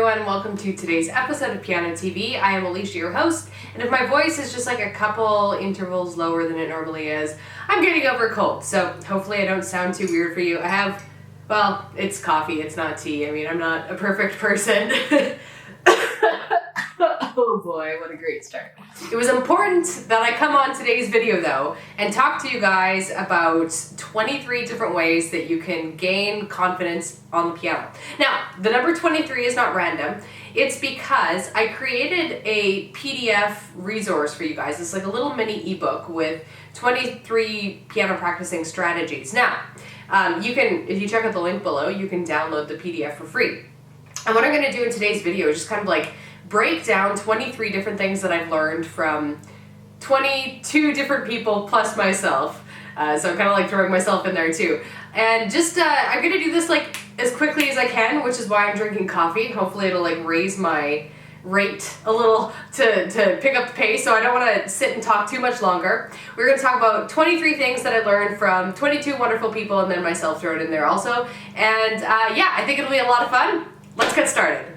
everyone, welcome to today's episode of Piano TV. I am Allysia, your host, and if my voice is just like a couple intervals lower than it normally is, I'm getting over a cold, so hopefully I don't sound too weird for you. Well, it's coffee, it's not tea. I mean, I'm not a perfect person. Oh boy, what a great start. It was important that I come on today's video though and talk to you guys about 23 different ways that you can gain confidence on the piano. Now, the number 23 is not random. It's because I created a PDF resource for you guys. It's like a little mini ebook with 23 piano practicing strategies. Now, you can, if you check out the link below, you can download the PDF for free. And what I'm going to do in today's video is just kind of like break down 23 different things that I've learned from 22 different people plus myself. So I'm kind of like throwing myself in there too. And just, I'm going to do this like as quickly as I can, which is why I'm drinking coffee. Hopefully it'll like raise my rate a little to pick up the pace, so I don't want to sit and talk too much longer. We're going to talk about 23 things that I learned from 22 wonderful people and then myself thrown in there also. And yeah, I think it'll be a lot of fun. Let's get started.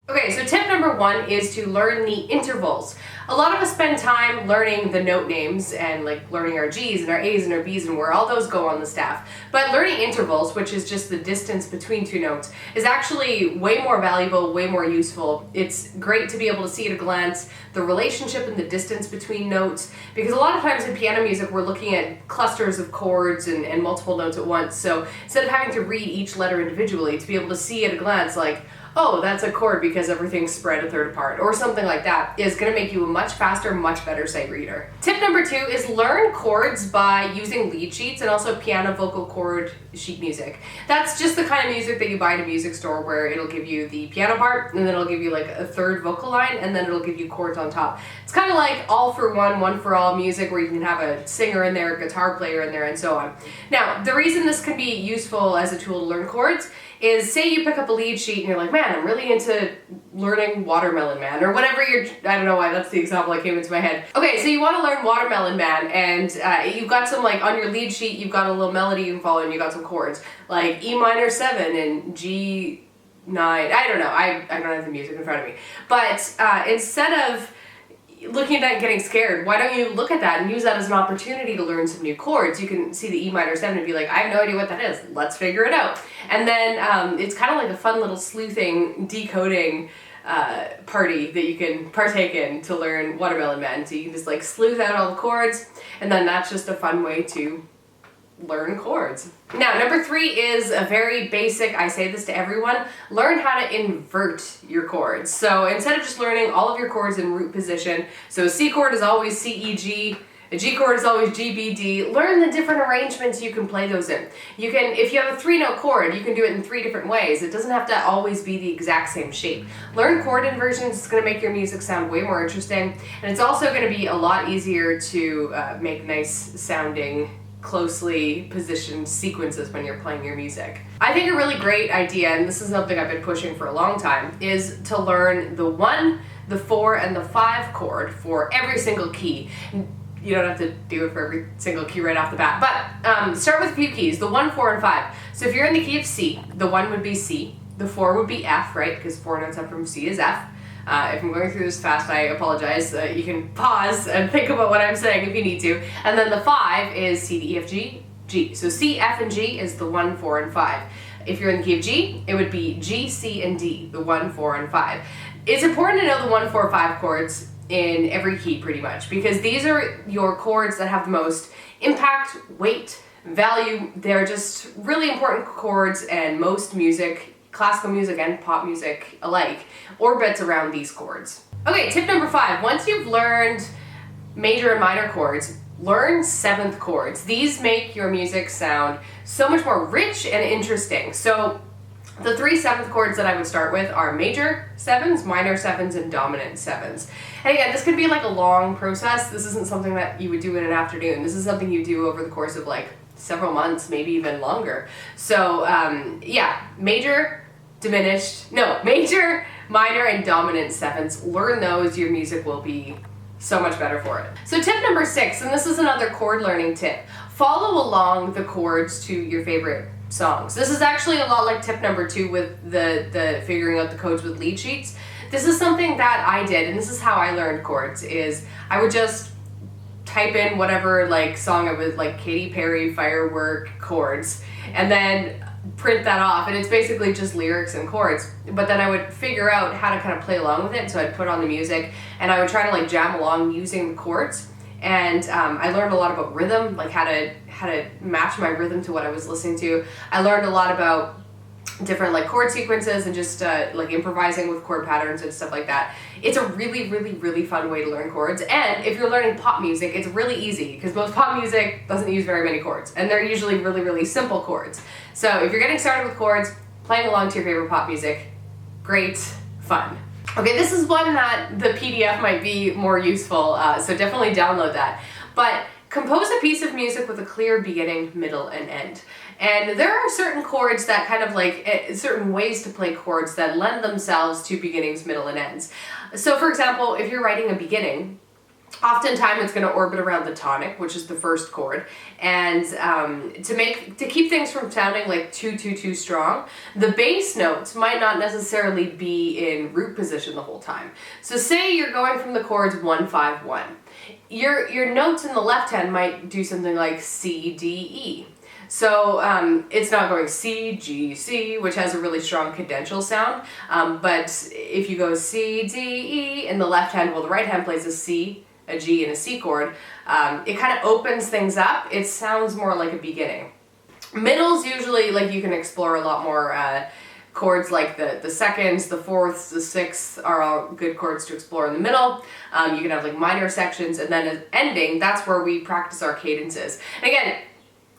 Okay, so tip number one is to learn the intervals. A lot of us spend time learning the note names and like learning our G's and our A's and our B's and where all those go on the staff. But learning intervals, which is just the distance between two notes, is actually way more valuable, way more useful. It's great to be able to see at a glance the relationship and the distance between notes, because a lot of times in piano music we're looking at clusters of chords and multiple notes at once. So instead of having to read each letter individually, to be able to see at a glance like, oh, that's a chord because everything's spread a third apart, or something like that, is going to make you a much faster, much better sight reader. Tip number two is learn chords by using lead sheets and also piano vocal chord sheet music. That's just the kind of music that you buy at a music store where it'll give you the piano part, and then it'll give you like a third vocal line, and then it'll give you chords on top. It's kind of like all for one for all music where you can have a singer in there, a guitar player in there, and so on. Now, the reason this can be useful as a tool to learn chords is, say you pick up a lead sheet and you're like, man, I'm really into learning Watermelon Man, or whatever I don't know why that's the example that came into my head. Okay, so you want to learn Watermelon Man, and you've got some, like, on your lead sheet, you've got a little melody you can follow, and you've got some chords, like E minor 7 and G9, I don't know, I don't have the music in front of me. But instead of looking at that and getting scared, why don't you look at that and use that as an opportunity to learn some new chords? You can see the E minor 7 and be like, I have no idea what that is, let's figure it out. And then it's kind of like a fun little sleuthing, decoding party that you can partake in to learn Watermelon Man. So you can just like sleuth out all the chords, and then that's just a fun way to learn chords. Now, number three is a very basic, I say this to everyone, learn how to invert your chords. So instead of just learning all of your chords in root position, so a C chord is always C, E, G, a G chord is always G, B, D, learn the different arrangements you can play those in. You can, if you have a 3-note chord, you can do it in 3 different ways. It doesn't have to always be the exact same shape. Learn chord inversions, it's going to make your music sound way more interesting, and it's also going to be a lot easier to make nice sounding, closely positioned sequences when you're playing your music. I think a really great idea, and this is something I've been pushing for a long time, is to learn the 1, the 4, and the 5 chord for every single key. You don't have to do it for every single key right off the bat, but start with a few keys, the 1, 4, and 5. So if you're in the key of C, the 1 would be C, the 4 would be F, right, because 4 notes up from C is F. If I'm going through this fast, I apologize. You can pause and think about what I'm saying if you need to. And then the 5 is C, D, E, F, G, G. So C, F, and G is the 1, 4, and 5. If you're in the key of G, it would be G, C, and D, the 1, 4, and 5. It's important to know the 1, 4, 5 chords in every key pretty much, because these are your chords that have the most impact, weight, value. They're just really important chords, and most music, classical music and pop music alike, orbits around these chords. Okay, tip number 5. Once you've learned major and minor chords, learn 7th chords. These make your music sound so much more rich and interesting. So the 3 7th chords that I would start with are major 7s, minor 7s, and dominant 7s. And again, this could be like a long process. This isn't something that you would do in an afternoon. This is something you do over the course of like several months, maybe even longer. So yeah, major, minor, and dominant 7s. Learn those, your music will be so much better for it. So tip number 6, and this is another chord learning tip. Follow along the chords to your favorite songs. This is actually a lot like tip number 2 with the figuring out the codes with lead sheets. This is something that I did, and this is how I learned chords, is I would just type in whatever like song I would, like Katy Perry, Firework, chords, and then print that off, and it's basically just lyrics and chords. But then I would figure out how to kind of play along with it, so I'd put on the music and I would try to like jam along using the chords. And I learned a lot about rhythm, like how to match my rhythm to what I was listening to. I learned a lot about different like chord sequences and just like improvising with chord patterns and stuff like that. It's a really fun way to learn chords. And if you're learning pop music, it's really easy because most pop music doesn't use very many chords, and they're usually really simple chords. So if you're getting started with chords, playing along to your favorite pop music, great fun. Okay, this is one that the PDF might be more useful, so definitely download that. But compose a piece of music with a clear beginning, middle, and end. And there are certain chords that kind of like, certain ways to play chords that lend themselves to beginnings, middle, and ends. So for example, if you're writing a beginning, oftentimes it's going to orbit around the tonic, which is the first chord, and to keep things from sounding like too strong, the bass notes might not necessarily be in root position the whole time. So say you're going from the chords 1 5 1. Your notes in the left hand might do something like C D E. So it's not going C, G, C, which has a really strong cadential sound. But if you go C, D, E in the left hand, well, the right hand plays a C, a G, and a C chord. It kind of opens things up. It sounds more like a beginning. Middles usually, like, you can explore a lot more chords, like the seconds, the fourths, the sixths are all good chords to explore in the middle. You can have like minor sections, and then an ending, that's where we practice our cadences. And again,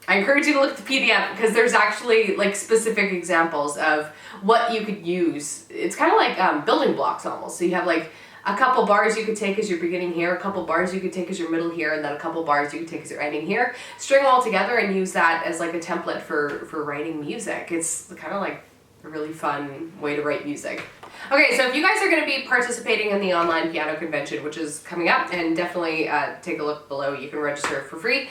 I encourage you to look at the PDF because there's actually like specific examples of what you could use. It's kind of like building blocks almost. So you have like a couple bars you could take as your beginning here, a couple bars you could take as your middle here, and then a couple bars you could take as your ending here. String all together and use that as like a template for writing music. It's kind of like a really fun way to write music. Okay, so if you guys are going to be participating in the online piano convention, which is coming up, and definitely take a look below, you can register for free.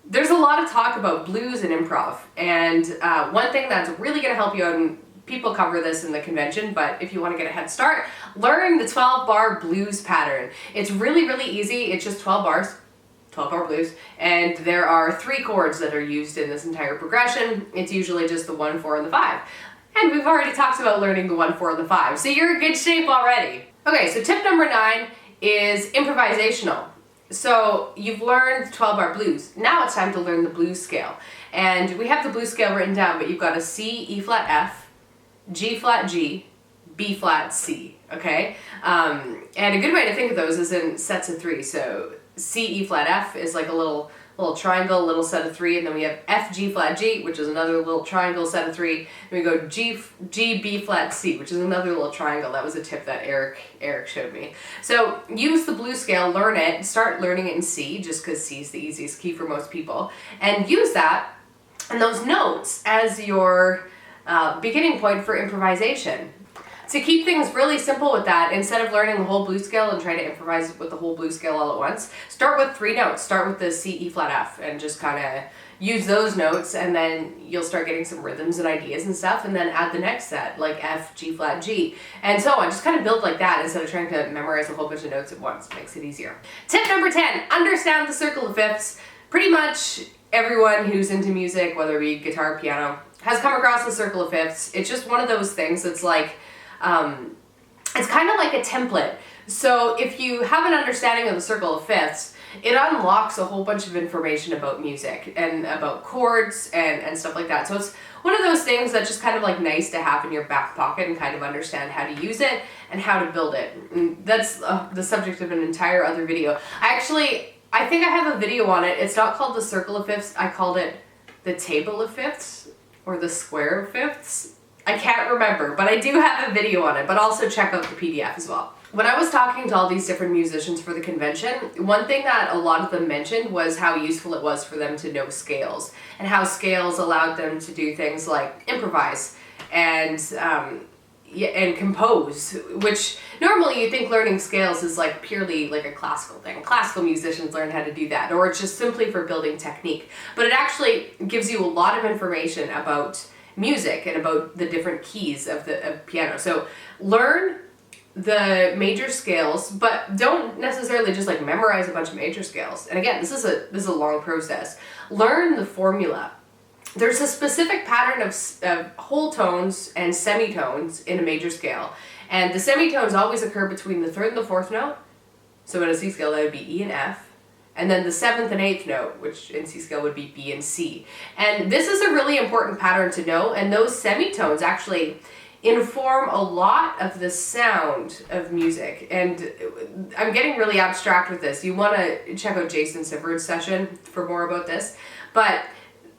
There's a lot of talk about blues and improv, and one thing that's really going to help you out, and people cover this in the convention, but if you want to get a head start, learn the 12-bar blues pattern. It's really easy. It's just 12 bars, 12-bar blues, and there are 3 chords that are used in this entire progression. It's usually just the 1, 4, and the 5. And we've already talked about learning the 1, 4, and the 5, so you're in good shape already. Okay, so tip number 9 is improvisational. So you've learned 12-bar blues. Now it's time to learn the blues scale. And we have the blues scale written down, but you've got a C, E flat F, G flat G, B flat C, okay? And a good way to think of those is in sets of 3. So C, E flat F is like a little triangle, little set of 3, and then we have F, G flat G, which is another little triangle set of 3. Then we go G, B flat C, which is another little triangle. That was a tip that Eric showed me. So use the blues scale, learn it, start learning it in C, just because C is the easiest key for most people, and use that and those notes as your beginning point for improvisation. To keep things really simple with that, instead of learning the whole blues scale and trying to improvise with the whole blues scale all at once, start with 3 notes. Start with the C, E flat F, and just kind of use those notes, and then you'll start getting some rhythms and ideas and stuff, and then add the next set, like F, G flat G, and so on. Just kind of build like that instead of trying to memorize a whole bunch of notes at once. Makes it easier. Tip number 10, understand the circle of fifths. Pretty much everyone who's into music, whether it be guitar, piano, has come across the circle of fifths. It's just one of those things that's like, it's kind of like a template. So if you have an understanding of the circle of fifths, it unlocks a whole bunch of information about music and about chords and stuff like that. So it's one of those things that's just kind of like nice to have in your back pocket and kind of understand how to use it and how to build it. And that's the subject of an entire other video. I think I have a video on it. It's not called the circle of fifths. I called it the table of fifths or the square of fifths. I can't remember, but I do have a video on it, but also check out the PDF as well. When I was talking to all these different musicians for the convention, one thing that a lot of them mentioned was how useful it was for them to know scales, and how scales allowed them to do things like improvise and and compose, which normally you think learning scales is like purely like a classical thing. Classical musicians learn how to do that, or it's just simply for building technique. But it actually gives you a lot of information about music and about the different keys of piano. So learn the major scales, but don't necessarily just like memorize a bunch of major scales. And again, this is a long process. Learn the formula. There's a specific pattern of whole tones and semitones in a major scale. And the semitones always occur between the third and the fourth note. So in a C scale, that would be E and F. And then the seventh and eighth note, which in C scale would be B and C. And this is a really important pattern to know. And those semitones actually inform a lot of the sound of music. And I'm getting really abstract with this. You want to check out Jason Siverd's session for more about this. But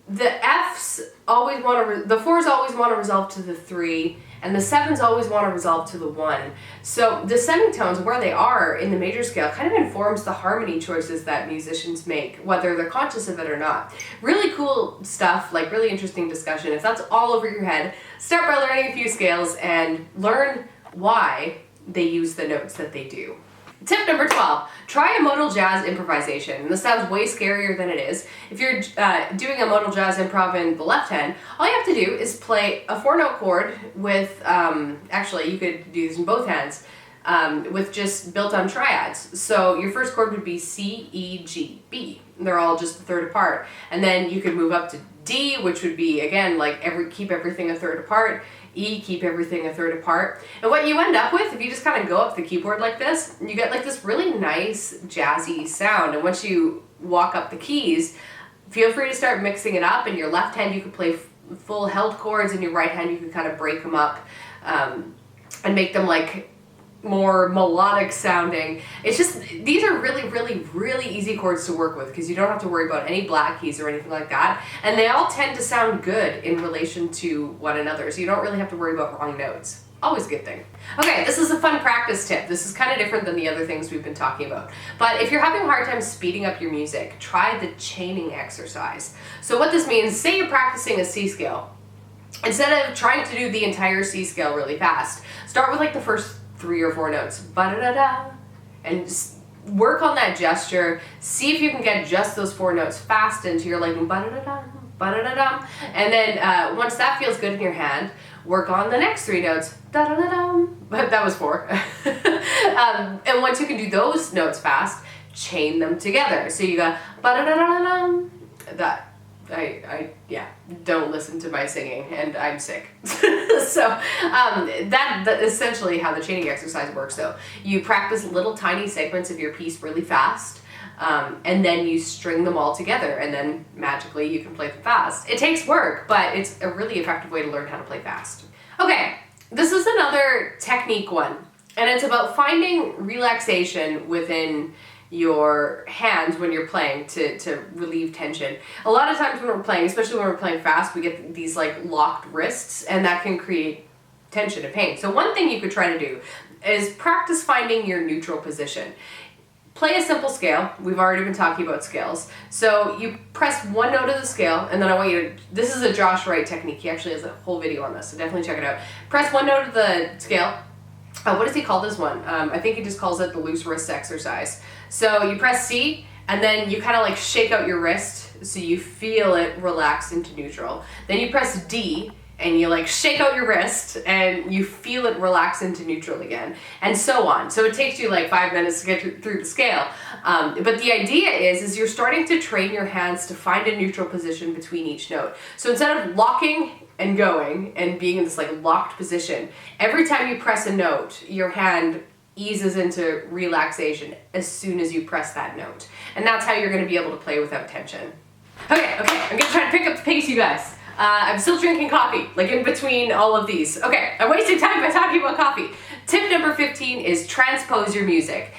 the F's always want to, the 4s always want to resolve to the 3, and the 7s always want to resolve to the 1. So the semitones, where they are in the major scale, kind of informs the harmony choices that musicians make, whether they're conscious of it or not. Really cool stuff, like really interesting discussion. If that's all over your head, start by learning a few scales and learn why they use the notes that they do. Tip number 12, try a modal jazz improvisation. And this sounds way scarier than it is. If you're doing a modal jazz improv in the left hand, all you have to do is play a 4-note chord with, actually you could do this in both hands, with just built-on triads. So your first chord would be C, E, G, B. They're all just a third apart. And then you could move up to D, which would be, again, like keep everything a third apart. E, keep everything a third apart. And what you end up with, if you just kind of go up the keyboard like this, you get like this really nice jazzy sound. And once you walk up the keys, feel free to start mixing it up. In your left hand, you could play full held chords. In your right hand, you could kind of break them up and make them like more melodic sounding. It's just, these are really, really, really easy chords to work with because you don't have to worry about any black keys or anything like that. And they all tend to sound good in relation to one another. So you don't really have to worry about wrong notes. Always a good thing. Okay, this is a fun practice tip. This is kind of different than the other things we've been talking about. But if you're having a hard time speeding up your music, try the chaining exercise. So what this means, say you're practicing a C scale. Instead of trying to do the entire C scale really fast, start with like the first 3 or 4 notes, ba-da-da-da, and just work on that gesture. See if you can get just those 4 notes fast into your like ba-da-da-da, ba-da-da-da, and then once that feels good in your hand, work on the next 3 notes, da-da-da-da, but that was 4. And once you can do those notes fast, chain them together. So you go ba-da-da-da-da, that. Yeah, don't listen to my singing, and I'm sick. So that's essentially how the chaining exercise works though. You practice little tiny segments of your piece really fast, and then you string them all together, and then magically you can play them fast. It takes work, but it's a really effective way to learn how to play fast. Okay, this is another technique one, and it's about finding relaxation within your hands when you're playing to relieve tension. A lot of times when we're playing, especially when we're playing fast, we get these like locked wrists, and that can create tension and pain. So one thing you could try to do is practice finding your neutral position. Play a simple scale. We've already been talking about scales. So you press one note of the scale, and then I want you to, this is a Josh Wright technique. He actually has a whole video on this, so definitely check it out. Press one note of the scale. What does he call this one? I think he just calls it the loose wrist exercise. So you press C, and then you kind of like shake out your wrist so you feel it relax into neutral. Then you press D, and you like shake out your wrist, and you feel it relax into neutral again, and so on. So it takes you like 5 minutes to get through the scale. But the idea is you're starting to train your hands to find a neutral position between each note. So instead of locking and going and being in this like locked position, every time you press a note, your hand eases into relaxation as soon as you press that note. And that's how you're going to be able to play without tension. Okay, I'm going to try to pick up the pace, you guys. I'm still drinking coffee, like in between all of these. Okay, I'm wasting time by talking about coffee. Tip number 15 is transpose your music.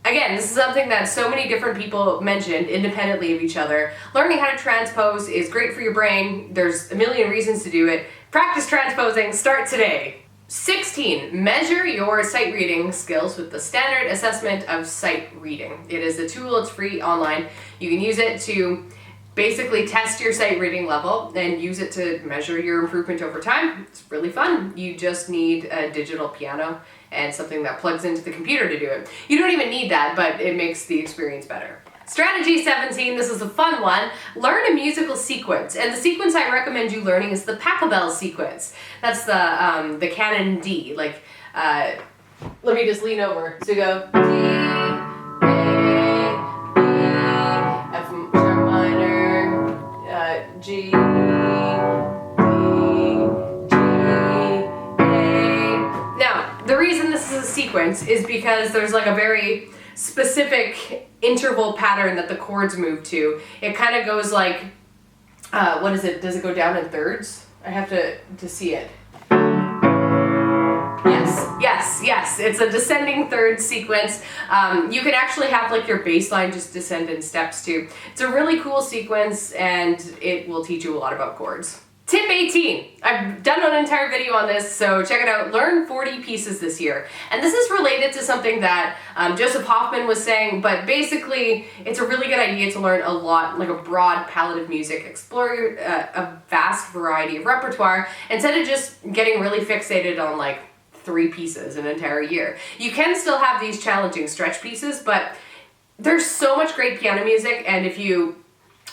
Again, this is something that so many different people mentioned independently of each other. Learning how to transpose is great for your brain. There's a million reasons to do it. Practice transposing, start today. 16, measure your sight reading skills with the Standard Assessment of Sight Reading. It is a tool, it's free online. You can use it to basically test your sight reading level and use it to measure your improvement over time. It's really fun. You just need a digital piano and something that plugs into the computer to do it. You don't even need that, but it makes the experience better. Strategy 17, this is a fun one. Learn a musical sequence. And the sequence I recommend you learning is the Pachelbel sequence. That's the canon D. Like, let me just lean over. So you go D, A, B, F sharp minor, G, D, G, A. Now, the reason this is a sequence is because there's like a very specific interval pattern that the chords move to. It kind of goes like, what is it? Does it go down in thirds? I have to see it. Yes. It's a descending third sequence. You can actually have like your bass line just descend in steps too. It's a really cool sequence and it will teach you a lot about chords. Tip 18. I've done an entire video on this, so check it out. Learn 40 pieces this year. And this is related to something that Joseph Hoffman was saying, but basically it's a really good idea to learn a lot, like a broad palette of music, explore a vast variety of repertoire, instead of just getting really fixated on like 3 pieces an entire year. You can still have these challenging stretch pieces, but there's so much great piano music, and if you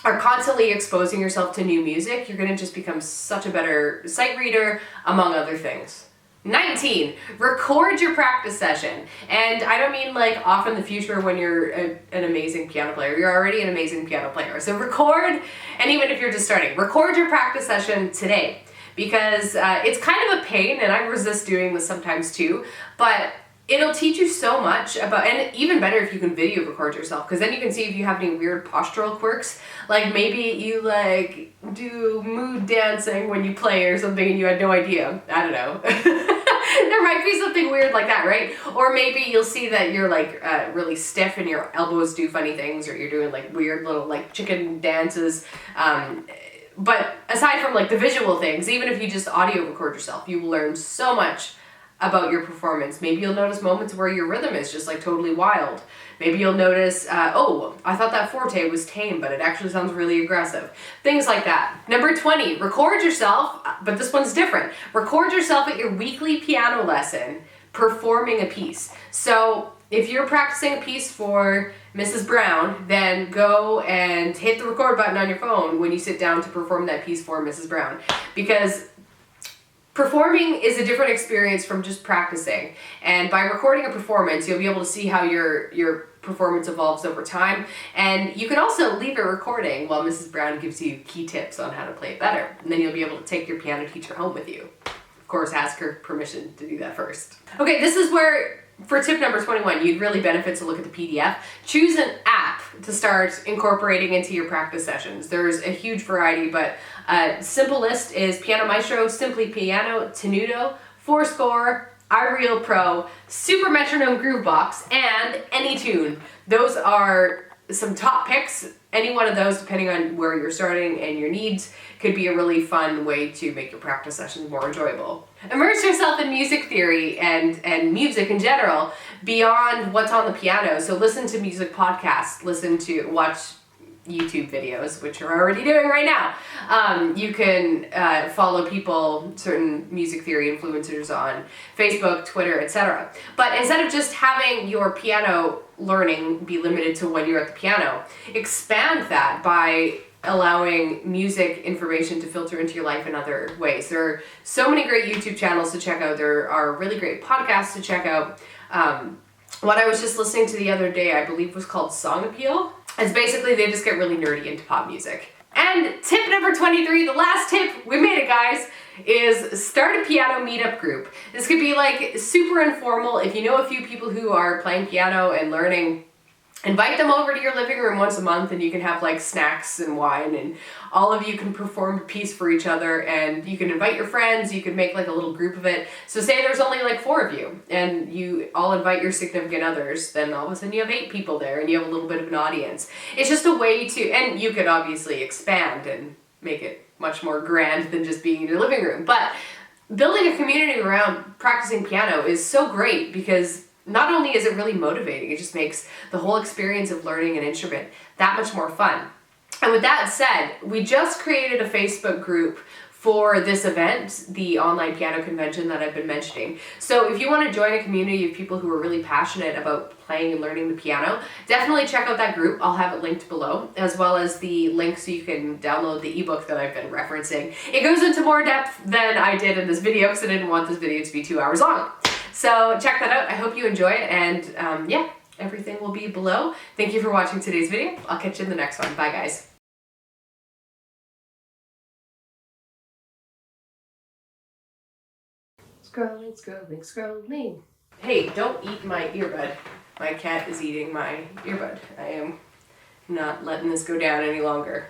are constantly exposing yourself to new music, you're going to just become such a better sight reader, among other things. 19, record your practice session. And I don't mean like off in the future when you're an amazing piano player. You're already an amazing piano player. So record, and even if you're just starting, record your practice session today. Because it's kind of a pain, and I resist doing this sometimes too, but it'll teach you so much about, and even better if you can video record yourself, because then you can see if you have any weird postural quirks. Like maybe you like do mood dancing when you play or something and you had no idea. I don't know. There might be something weird like that, right? Or maybe you'll see that you're like really stiff and your elbows do funny things, or you're doing like weird little like chicken dances. But aside from like the visual things, even if you just audio record yourself, you will learn so much about your performance. Maybe you'll notice moments where your rhythm is just like totally wild. Maybe you'll notice, oh, I thought that forte was tame, but it actually sounds really aggressive. Things like that. Number 20, record yourself, but this one's different. Record yourself at your weekly piano lesson performing a piece. So if you're practicing a piece for Mrs. Brown, then go and hit the record button on your phone when you sit down to perform that piece for Mrs. Brown. Because performing is a different experience from just practicing. And by recording a performance, you'll be able to see how your performance evolves over time. And you can also leave a recording while Mrs. Brown gives you key tips on how to play it better. And then you'll be able to take your piano teacher home with you. Of course, ask her permission to do that first. Okay, this is where, for tip number 21, you'd really benefit to look at the PDF. Choose an app to start incorporating into your practice sessions. There's a huge variety, but simple list is Piano Maestro, Simply Piano, Tenuto, Fourscore, iReal Pro, Super Metronome Groovebox, and AnyTune. Those are some top picks. Any one of those, depending on where you're starting and your needs, could be a really fun way to make your practice sessions more enjoyable. Immerse yourself in music theory and music in general beyond what's on the piano. So listen to music podcasts, watch YouTube videos, which you're already doing right now. You can follow people, certain music theory influencers on Facebook, Twitter, etc. But instead of just having your piano learning be limited to when you're at the piano, expand that by allowing music information to filter into your life in other ways. There are so many great YouTube channels to check out. There are really great podcasts to check out. What I was just listening to the other day, I believe was called Song Appeal. It's basically they just get really nerdy into pop music. And tip number 23, the last tip, we made it guys, is start a piano meetup group. This could be like super informal. If you know a few people who are playing piano and learning, invite them over to your living room once a month and you can have like snacks and wine and all of you can perform a piece for each other, and you can invite your friends, you can make like a little group of it. So say there's only like 4 of you and you all invite your significant others, then all of a sudden you have 8 people there and you have a little bit of an audience. It's just a way to, and you could obviously expand and make it much more grand than just being in your living room. But building a community around practicing piano is so great because not only is it really motivating, it just makes the whole experience of learning an instrument that much more fun. And with that said, we just created a Facebook group for this event, the online piano convention that I've been mentioning. So if you want to join a community of people who are really passionate about playing and learning the piano, definitely check out that group. I'll have it linked below, as well as the link so you can download the ebook that I've been referencing. It goes into more depth than I did in this video because I didn't want this video to be 2 hours long. So check that out. I hope you enjoy it, and yeah, everything will be below. Thank you for watching today's video. I'll catch you in the next one. Bye, guys. Scrolling, scrolling, scrolling. Hey, don't eat my earbud. My cat is eating my earbud. I am not letting this go down any longer.